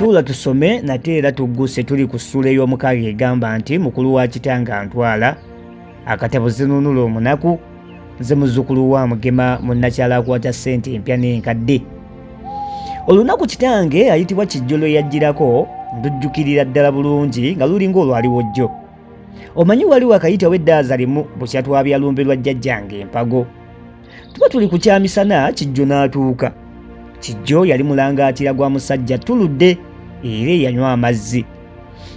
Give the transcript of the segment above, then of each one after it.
tuula tusome nate era tugguse tuli ku ssuula ey'omukaaga egamba nti mukulu wa kitanga antwala akatabo zinunula omunaku nze muzzukulu wa mugema munnakyala akwata ssente empya n'enkadde. Olunaku kitange ayitibwa Kijjolo yajjirako ndujjukirira ddala bulungi nga lulinga olwaliwo jjo. Omanyi waliwo akayitawo eddaaza limu bukya twabyalumbe lwa jjajjange empago. Tuba tuli ku kyamisana Kijjo n'atuuka. Kijjo yali mulangaatira gwa musajja tuludde era yanywa amazzi.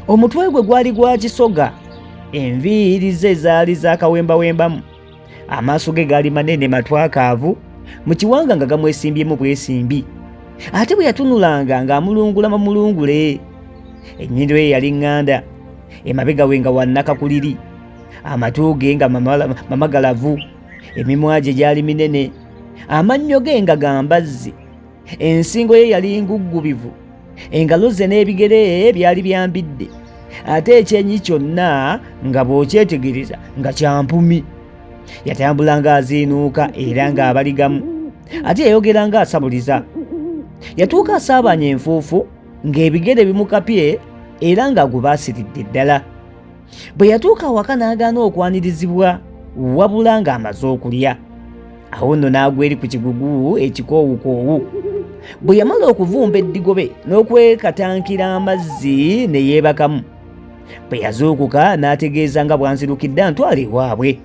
Omutwe gwe gwali gwa kisoga, enviiri ze zaali zaakawembawembamu, amaaso ge gaali manene matwakaavu, mu kiwanga nga gamwesimbyemu bwesimbi. Ate bwe yatunulanga ng'amulungula mamulungule. Ennyindo ye yali ŋŋanda, emabega we nga wannakakuliri, amatu ge nga mamagalavu, emimwa gye gyali minene, amannyo ge nga gambazzi, ensingo ye yali nguggubivu, engalo ze n'ebigere byali byambidde, ate ekyenyi kyonna nga bw'okyetegereza nga kyampumi. Yatambulanga aziinuuka era ng'abaligamu, ate yayogeranga asabuliza. Yatuuka asaabanya enfuufu ng'ebigere bimukapye era ng'aguba asiridde ddala. Bwe yatuuka awaka n'agaana okwanirizibwa wabula ng'amaze okulya. Awo nno n'agwa eri ku kigugu ekikoowukoowu. Bwe yamala okuvumba eddigobe n'okwekatankira amazzi ne yeebakamu, bwe yazuukuka n'ategeeza nga bwanzirukidde antwala ewaabwe.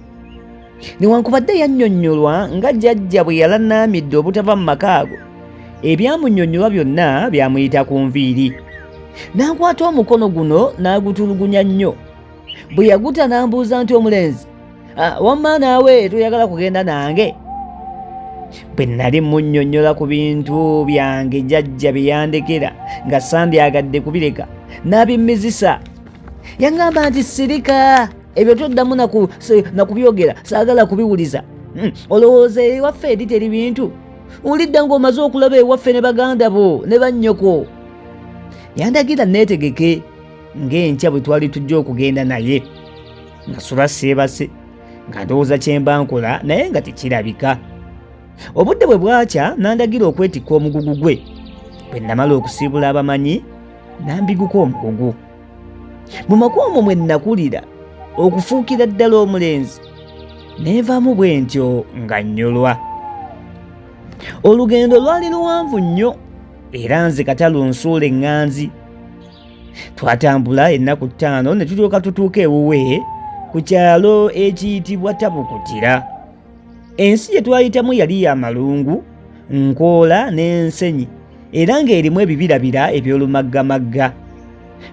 Newankubadde yannyonnyolwa nga jjajja bwe yalannaamidde obutava mu maka ago, ebyamunnyonnyola byonna byamuyita ku nviiri. N'ankwata omukono guno n'agutulugunya nnyo. Bwe yaguta n'ambuuza nti omulenzi, wamma naawe toyagala kugenda nange? Bwe nali munnyonnyola ku bintu byange jjajja bye yandekera nga sandyagadde kubireka n'abimmizisa, yaŋŋamba nti sirika, ebyo toddamu nakubyogera, saagala kubiwuliza. Olowooza ewaffe eri teri bintu? Olidda ng'omaze okulaba ewaffe ne baganda bo ne bannyoko. Yandagira neetegeke ng'enkya bwe twali tujja okugenda naye, nasula seebase nga ndowooza kye mba nkola naye nga tekirabika. Obudde bwe bwakya nandagira okwetikka omugugu gwe. Bwe namala okusiibula abamanyi nambiguka omugugu. Mu makubo omwo mwe nakulira okufuukira ddala omulenzi, neevaamu bwe ntyo nga nnyolwa. Olugendo lwali luwanvu nnyo era nze katalu nsuula eŋŋanzi. Twatambula ennaku 5 ne tulyoka tutuuka ewuwe ku kyalo ekiyitibwa Tabukutira. Ensi gye twayitamu yali ya malungu, nkoola n'ensenyi era ng'erimu ebibirabira eby'olumaggamagga.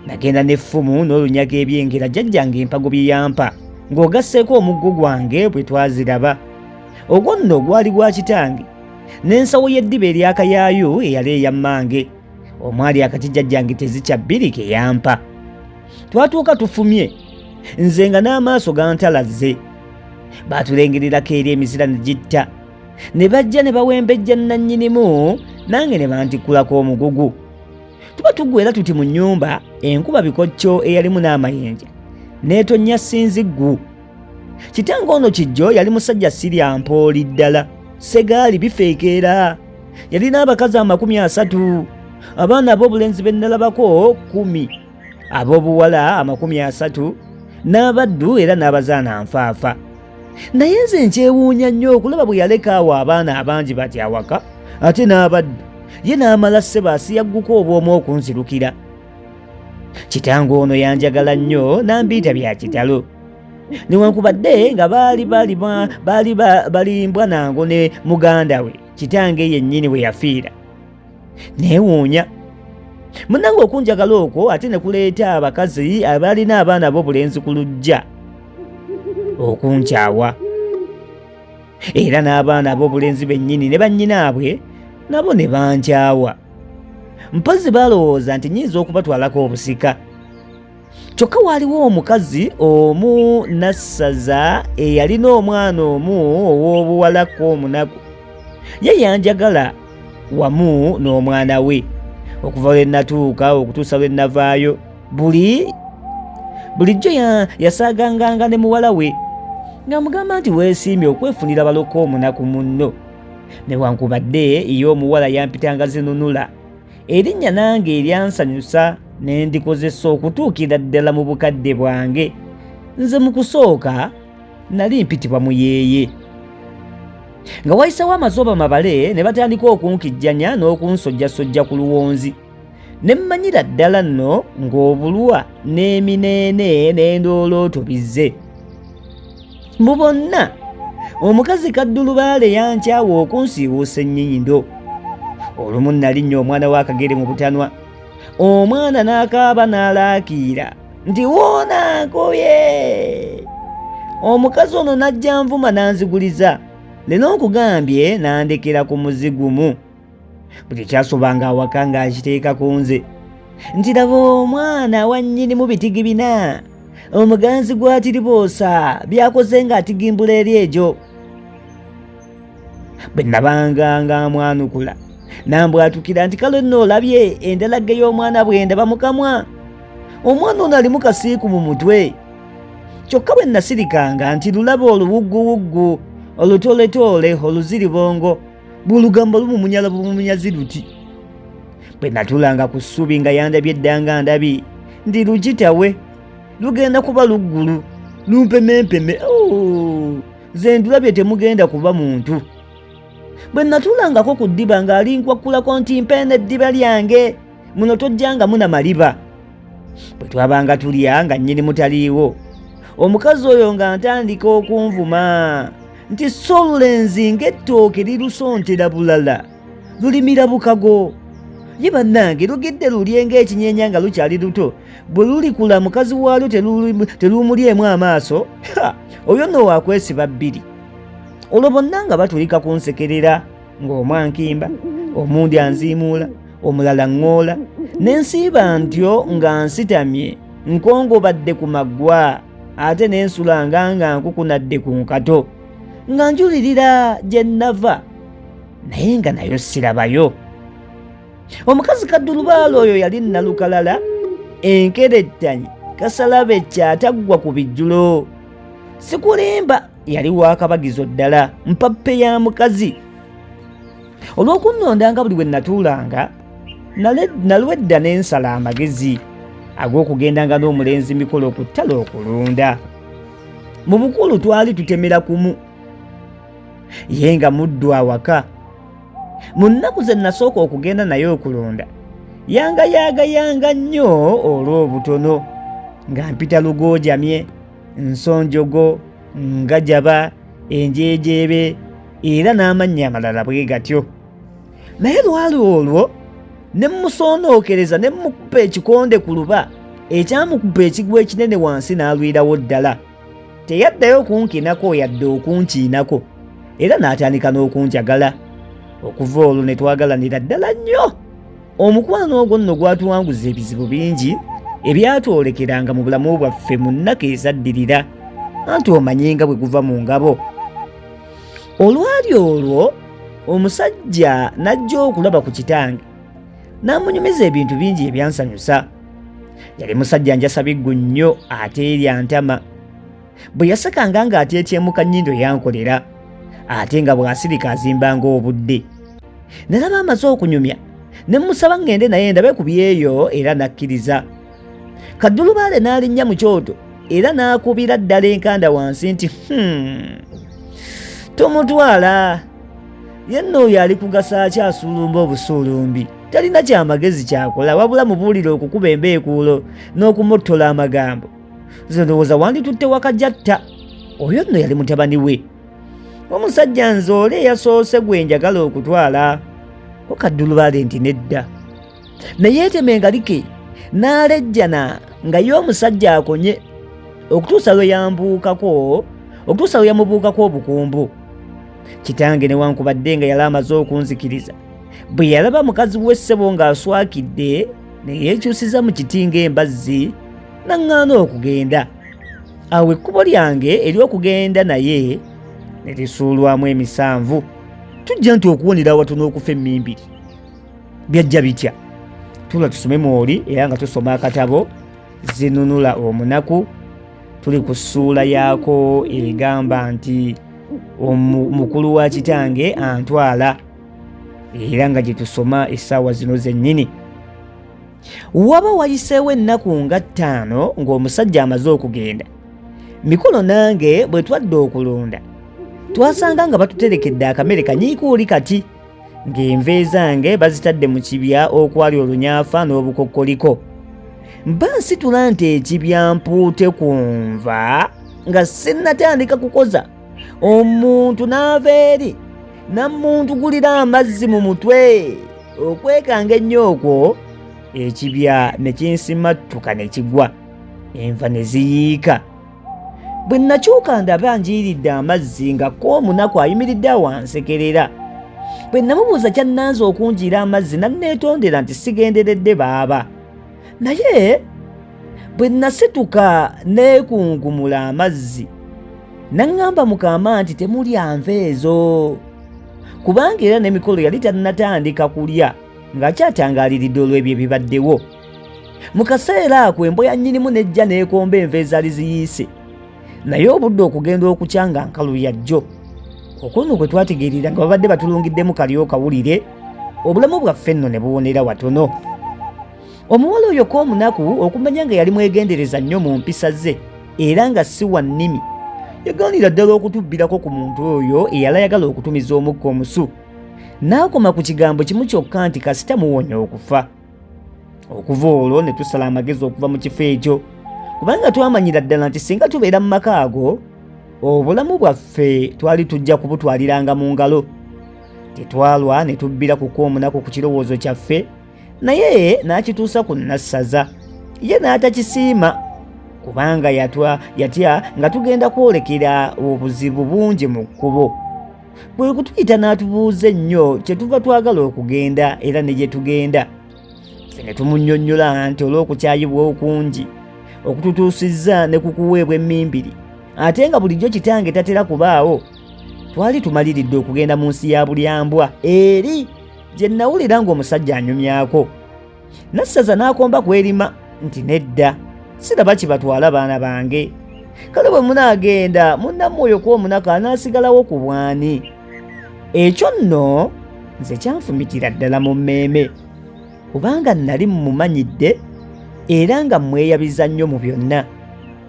Nagenda n'effumu n'olunyaga ebyengera jjajjange empago bye yampa ng'ogasseeko omuggo gwange bwe twaziraba. Ogwo nno gwali gwa kitange, n'ensawo y'eddiba eryakayaayu eyali eya mmange, omwali akati jjajjange tezikya bbiri ke yampa. Twatuuka tufumye, nze nga n'amaaso gantalazze. Baatulengererako eri emizira ne gitta, ne bajja ne bawembejja nannyinimu, nange ne bantikkulako omugugu. Tuba tuggwera tuti mu nnyumba, enkuba bikocco eyalimu n'amayenje n'etonnya ssinziggu. Kitange ono Kijjo yali musajja sirya mpooli ddala, segaali bifeekeera. Yalina abakazi 30, abaana ab'obulenzi be nnalabako 10, ab'obuwala 30, n'abaddu era n'abazaana nfaafa. Naye nze nkyewuunya nnyo okulaba bwe yaleka awo abaana abangi bati awaka, ate n'abaddu ye n'amala Sebaasi yagguka obw'omu okunzirukira. Kitange ono yanjagala nnyo n'ambiita bya kitalo, newankubadde nga balimbwa nango ne muganda we kitange yennyini we yafiira. Neewuunya munnange okunjagala okwo ate ne kuleeta abakazi abalina abaana ab'obulenzi ku luggya okunkyawa, era n'abaana ab'obulenzi bennyini ne bannyinaabwe nabo ne bankyawa. Mpozzi balowooza nti nnyinza okubatwalako obusika. Kyokka waaliwo omukazi omu nassaza eyalina omwana omu ow'obuwalako omunaku. Ye yanjagala wamu n'omwana we okuva lwe natuuka okutuusa lwe navaayo. Bulijjo yasaaganganga ne muwala we ng'amugamba nti weesiimye okwefunira baloko omunaku munno. Newankubadde ye omuwala yampitanga zinunula erinnya nange eryansanyusa ne ndikozesa okutuukira ddala mu bukadde bwange. Nze mu kusooka nali mpitibwa Muyeeye. Nga wayisewo amasoba mabale ne batandika okunkijjanya n'okunsojjasojja ku luwonzi. Ne mmanyira ddala nno ng'obulwa n'emineene n'endoolooto bizze. Mu bonna omukazi Kaddulubaale yankyawa okunsiiwuusa ennyindo. Olumu nalinnya omwana wa Kagere mu butanwa. Omwana n'akaaba n'alaakiira nti woona nkoye. Omukazi ono n'ajja nvuma n'anziguliza. Leno nkugambye n'andekera ku muzi gumu. Buli kyasobanga awaka ng'akiteeka ku nze. Nti laba omwana wa nnyinimu bitigi bina. Omuganzi gwatiriboosa byakoze ng'atigimbula eri egyo. Bwe nabanga nga mwanukula nambwatukira nti kale nno olabye endalage y'omwana bwe ndaba mu kamwa. Omwana ono alimu kasiiku mu mutwe. Kyokka bwe nasirikanga nti lulaba oluwugguwuggu olutooletoole oluziribongo bw'olugambo lumumunyala bumumunyazi luti. Bwe natulanga ku ssubi nga yandabye eddanga ndabi ndi lugitawe lugenda kuba luggulu lumpemempeme. Nze ndulabye temugenda kuba muntu. Bwe natulangako ku ddiba ng'alinkwakulako nti mpeena eddiba lyange muno tojjanga muna maliba. Bwe twabanga tulya nga nnyini mutaliiwo omukazi oyo nga ntandika okunvuma nti so olulenzi ng'ettooke lirusontera bulala lulimira bukago. Ye bannange lugidde lulye ng'ekinyeenya nga lukyali luto bwe lulikula mukazi waalyo telumulyemu amaaso. Oyo nno waakwesiba bbiri. Olwo bonna nga batulika kunsekerera ng'omu ankimba, omundi anziimuula, omulala ŋŋoola, n'ensiiba ntyo nga nsitamye nkongobadde ku maggwa ate n'ensulanga nga nkukunadde ku nkato nga njulirira gye nnava naye nga nayo sirabayo. Omukazi Kaddulubaale oyo yali nnalukalala enkerettanyi kasalabe kyataggwa ku bijjulo. Sikulimba yali wakabagizo ddala mpappe ya mukazi. Olw'okunnondanga buli bwe natuulanga nalwedda n'ensala amagezi ag'okugendanga n'omulenzi mikolo ku ttale okulunda. Mu bukulu twali tutemera kumu ye nga muddu awaka. Mu nnaku ze nasooka okugenda naye okulunda yanga nnyo olw'obutono nga mpita lugoojamye, nsonjogo, ngajaba, enjeejeebe era n'amannya amalala bwe gatyo. Naye lwali olwo ne mmusonookereza ne mmukupa ekikonde ku luba ekyamukupa ekigwa ekinene wansi n'alwirawo ddala. Teyaddayo kunkinako yadde okunkiinako era n'atandika n'okunjagala. Okuva olwo ne twagalanira ddala nnyo. Omukwano ogwo nno gwatuwanguza ebizibu bingi ebyatwolekeranga mu bulamu bwaffe mu nnaku ezaddirira anti omanye nga bwe guva mu ngabo. Olwali olwo omusajja n'ajja okulaba ku kitange n'amunyumiza ebintu bingi ebyansanyusa. Yali musajja njasabiggu nnyo ate erya ntama. Bwe yasekanga ng'atyetyemuka nnyindo yankolera ate nga bw'asirika azimbanga obudde. Nalaba amaze okunyumya ne mmusaba ŋŋende naye ndabe ku byeyo era n'akkiriza. Kaddulubaale n'alinnya mu kyoto era n'akubira ddala enkanda wansi nti tomutwala ye nno oyo ali kugasa akyasuulumba obusuulumbi talina kyamagezi kyakola wabula mubuulire okukuba embeekuulo n'okumottola amagambo. Nze ndowooza wanditutte wakajatta. Oyo nno yali mutabani we. Omusajja nzoole yasoose gwe njagala okutwala. Ko Kaddulubaale nti nedda. Naye etemengalike n'alejjana nga ye omusajja akonye okutuusa lwe yamubuukako obukumbu. Kitange newankubadde nga yali amaze okunzikiriza bwe yalaba mukazi w'essebo ng'aswakidde ne yeekyusiza mu kiti ng'embazzi n'aŋŋaana okugenda. Awo ekkubo lyange ery'okugenda naye ne lisuulwamu emisanvu. Tujja nti okuwonera awatono okufa emmimbiri byajja bitya? Tula tusome mwoli era nga tusoma akatabo Zinunula Omunaku. Tuli ku ssuula yaako egamba nti omukulu wa kitange antwala. era nga gye tusoma essaawa zino zennyini. Waba wayiseewo ennaku nga 5 ng'omusajja amaze okugenda. Mikolo nange bwe twadde okulonda twasanga nga batuterekedde akamere kanyiikuuli kati ng'enve zange bazitadde mu kibya okwali olunyaafa n'obukokkoliko. Mba nsitula nti ekibya mpuute ku nva nga sinnatandika kukoza, omuntu n'ava eri n'ammuntugulira amazzi mu mutwe. Okwekanga ennyo okwo ekibya ne kinsimattuka ne kigwa, enva ne ziyiika. Bwe nakyuka ndaba njiiridde amazzi nga k'omunaku ayimiridde awansekerera. Bwe namubuuza kyannanze okunjiira amazzi nanneetondera nti sigenderedde baaba. Naye bwe nasituka neekunkumula amazzi naŋŋamba Mukama nti temulya nva ezo, kubanga era n'emikolo yali tannatandika kulya ng'akyatangaaliridde olw'ebyo ebibaddewo. Mu kaseera ako emboya nnyinimu n'ejja n'ekomba enva ezaali ziyiise, naye obudde okugenda okukya nga nkaluya jjo. Okwo nno kwe twategeerera nga babadde batulungiddemu kalyo kawulire, obulamu bwaffe nno ne buwonera watono. Omuwala oyo k'omunaku okumanya nga yali mwegendereza nnyo mu mpisa ze era nga si wa nnimi, yagaanira ddala okutubbirako ku muntu oyo eyali ayagala okutumiza omukka omusu. N'akoma ku kigambo kimu kyokka nti kasita muwonya okufa. Okuva olwo ne tusala amagezi okuva mu kifo ekyo, kubanga twamanyira ddala nti singa tubeera mu maka ago obulamu bwaffe twali tujja kubutwaliranga mu ngalo. Tetwalwa ne tubbira ku k'omunaku ku kirowoozo kyaffe, naye n'akituusa ku nassaza, ye n'atakisiima kubanga yatya nga tugenda kwolekera obuzibu bungi mu kkubo. Bwe kutuyita n'atubuuza ennyo kye tuva twagala okugenda era ne gye tugenda. Ffe ne tumunnyonnyola nti olw'okukyayibwa okungi okututuusizza ne ku kuweebwa emmimbiri, ate nga bulijjo kitange tatera kubaawo, twali tumaliridde okugenda mu nsi ya bulyambwa eri gye nawulira ng'omusajja anyumyako. Nassaza n'akomba kwerima nti nedda, siraba kibatwala baana bange. Kale bwe munaagenda munnammwe oyo k'omunaku anaasigalawo ku bwani? Ekyo nno nze kyanfumitira ddala mu mmeeme, kubanga nali mmumanyidde era nga mmweyabiza nnyo mu byonna.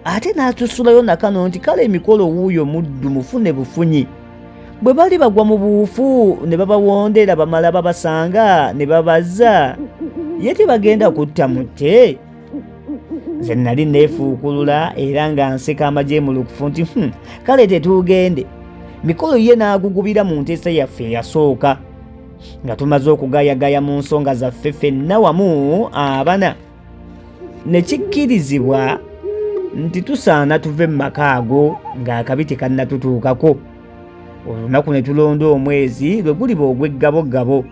Ate n'atusulayo nakano nti kale emikolo wuuyo muddu mufune bufunyi. Bwe bali bagwa mu buufu ne babawondera bamala babasanga ne babaza, ye tebagenda kutta mutte? Nze nali neefuukulula era nga nseka amajeemulukufu nti kale tetugende. Mikolo ye n'agugubira mu nteesa yaffe eyasooka, nga tumaze okugaayagaaya mu nsonga zaffe ffenna wamu abana, ne kikkirizibwa nti tusaana tuve mu maka ago ng'akabi tekannatutuukako. Olunaku ne tulonda omwezi lwe guliba ogw'eggabogabo,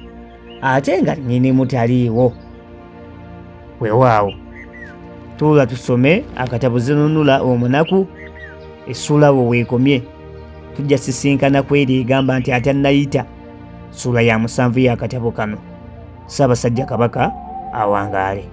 ate nga nnyinimu taliiwo. Weewaawo, tuula tusome akatabo Zinunula Omunaku, essula wo weekomye. Tujja sisinkana ku eri egamba nti atannayita, ssula ya 7 y'akatabo kano. Ssaabasajja Kabaka awangaale.